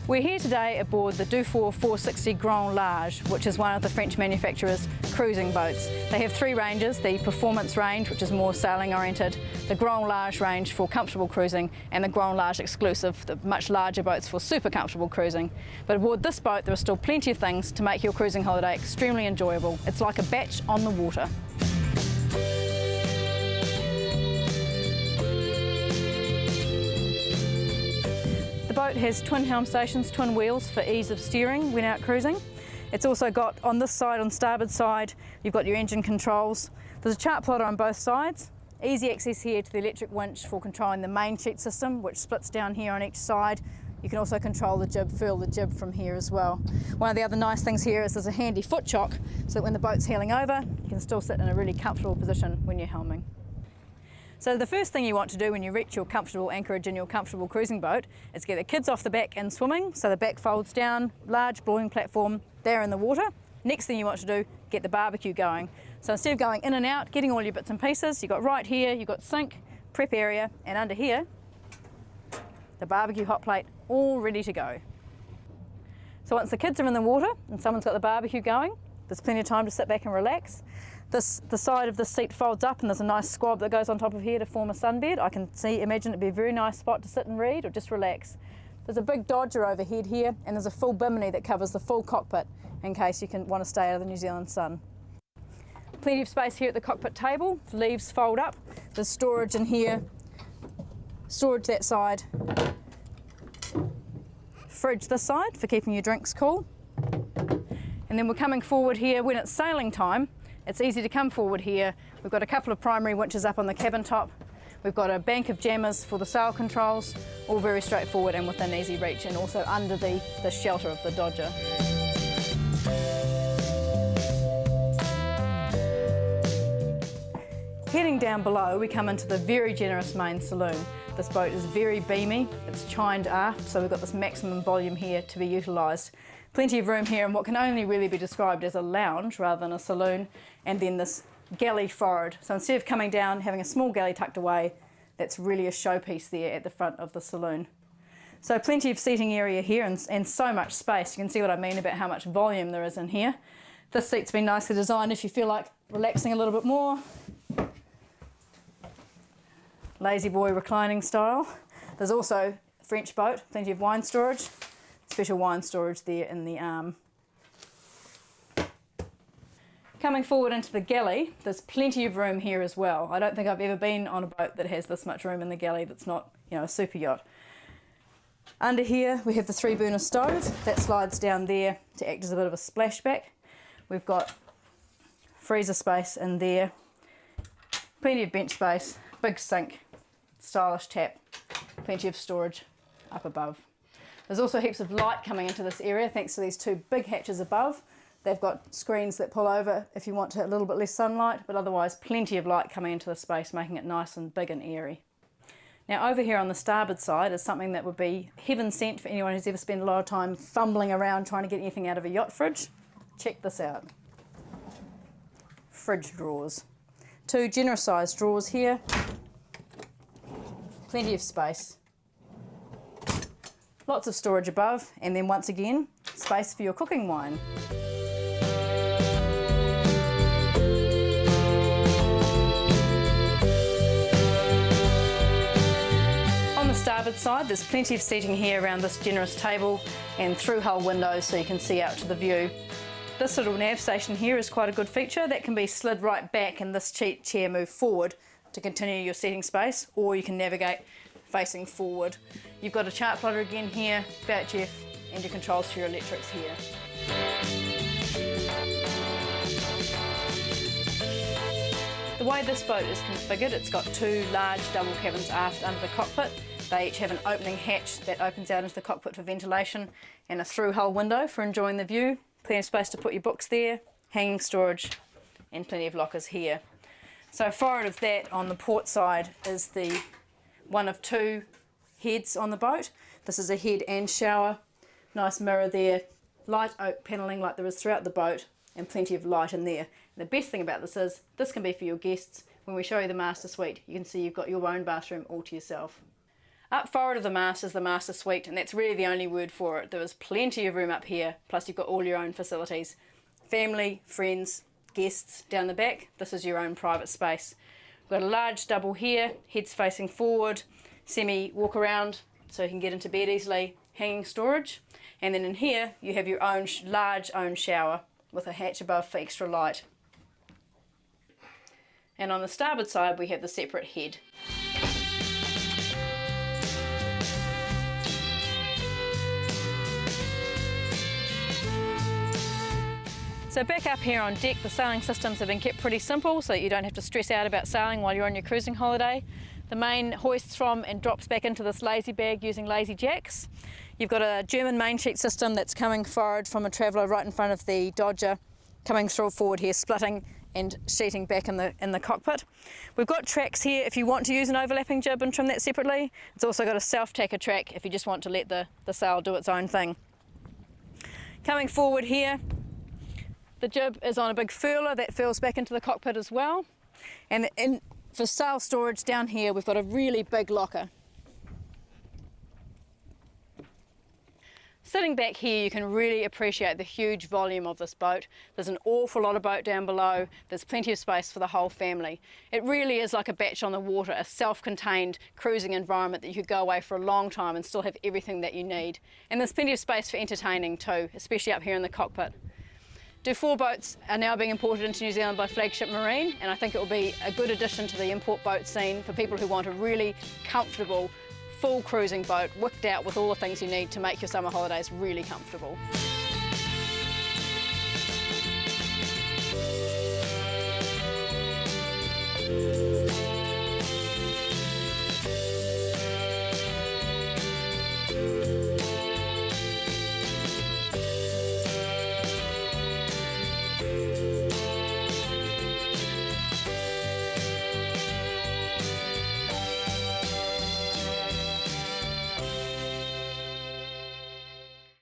We're here today aboard the Dufour 460 Grand Large, which is one of the French manufacturer's cruising boats. They have three ranges: the Performance range, which is more sailing oriented, the Grand Large range for comfortable cruising, and the Grand Large Exclusive, the much larger boats for super comfortable cruising. But aboard this boat there are still plenty of things to make your cruising holiday extremely enjoyable. It's like a batch on the water. The boat has twin helm stations, twin wheels for ease of steering when out cruising. It's also got, on this side, on starboard side, you've got your engine controls. There's a chart plotter on both sides. Easy access here to the electric winch for controlling the main sheet system, which splits down here on each side. You can also control the jib, furl the jib from here as well. One of the other nice things here is there's a handy foot chock, so that when the boat's heeling over, you can still sit in a really comfortable position when you're helming. So the first thing you want to do when you reach your comfortable anchorage in your comfortable cruising boat is get the kids off the back and swimming. So the back folds down, large boarding platform, they're in the water. Next thing you want to do, get the barbecue going. So instead of going in and out, getting all your bits and pieces, you've got right here, you've got sink, prep area, and under here, the barbecue hot plate, all ready to go. So once the kids are in the water and someone's got the barbecue going, there's plenty of time to sit back and relax. The side of the seat folds up and there's a nice squab that goes on top of here to form a sunbed. I can imagine it'd be a very nice spot to sit and read or just relax. There's a big dodger overhead here and there's a full bimini that covers the full cockpit in case you want to stay out of the New Zealand sun. Plenty of space here at the cockpit table. The leaves fold up. There's storage in here, storage that side, fridge this side for keeping your drinks cool. And then we're coming forward here when it's sailing time. It's easy to come forward here. We've got a couple of primary winches up on the cabin top. We've got a bank of jammers for the sail controls, all very straightforward and within easy reach, and also under the shelter of the dodger. Heading down below, we come into the very generous main saloon. This boat is very beamy, it's chined aft, so we've got this maximum volume here to be utilised. Plenty of room here in what can only really be described as a lounge rather than a saloon, and then this galley forward. So instead of coming down, having a small galley tucked away, that's really a showpiece there at the front of the saloon. So plenty of seating area here and so much space. You can see what I mean about how much volume there is in here. This seat's been nicely designed if you feel like relaxing a little bit more. Lazy boy reclining style. There's also a French boat, plenty of wine storage. Special wine storage there in the arm. Coming forward into the galley, there's plenty of room here as well. I don't think I've ever been on a boat that has this much room in the galley that's not, a super yacht. Under here we have the 3-burner stove that slides down there to act as a bit of a splashback. We've got freezer space in there, plenty of bench space, big sink, stylish tap, plenty of storage up above. There's also heaps of light coming into this area thanks to these two big hatches above. They've got screens that pull over if you want a little bit less sunlight, but otherwise plenty of light coming into the space, making it nice and big and airy. Now over here on the starboard side is something that would be heaven sent for anyone who's ever spent a lot of time fumbling around trying to get anything out of a yacht fridge. Check this out. Fridge drawers. Two generous sized drawers here. Plenty of space. Lots of storage above, and then once again, space for your cooking wine. On the starboard side, there's plenty of seating here around this generous table and through-hull windows so you can see out to the view. This little nav station here is quite a good feature. That can be slid right back and this chair move forward to continue your seating space, or you can navigate facing forward. You've got a chart plotter again here, VHF, and your controls for your electrics here. The way this boat is configured, it's got two large double cabins aft under the cockpit. They each have an opening hatch that opens out into the cockpit for ventilation and a through-hull window for enjoying the view. Plenty of space to put your books there, hanging storage, and plenty of lockers here. So forward of that on the port side is the one of two heads on the boat. This is a head and shower. Nice mirror there, light oak panelling like there is throughout the boat, and plenty of light in there. And the best thing about this is this can be for your guests. When we show you the master suite, you can see you've got your own bathroom all to yourself. Up forward of the mast is the master suite, and that's really the only word for it. There is plenty of room up here, plus you've got all your own facilities. Family, friends, guests down the back, this is your own private space. We've got a large double here, heads facing forward, semi walk around so you can get into bed easily, hanging storage. And then in here you have your own large own shower with a hatch above for extra light. And on the starboard side we have the separate head. So back up here on deck, the sailing systems have been kept pretty simple so that you don't have to stress out about sailing while you're on your cruising holiday. The main hoists from and drops back into this lazy bag using lazy jacks. You've got a German main sheet system that's coming forward from a traveller right in front of the Dodger, coming through forward here, splitting and sheeting back in the cockpit. We've got tracks here if you want to use an overlapping jib and trim that separately. It's also got a self-tacker track if you just want to let the sail do its own thing. Coming forward here, the jib is on a big furler that furls back into the cockpit as well. And for sail storage down here, we've got a really big locker. Sitting back here, you can really appreciate the huge volume of this boat. There's an awful lot of boat down below. There's plenty of space for the whole family. It really is like a batch on the water, a self-contained cruising environment that you could go away for a long time and still have everything that you need. And there's plenty of space for entertaining too, especially up here in the cockpit. Dufour boats are now being imported into New Zealand by Flagship Marine, and I think it will be a good addition to the import boat scene for people who want a really comfortable, full cruising boat, wicked out with all the things you need to make your summer holidays really comfortable.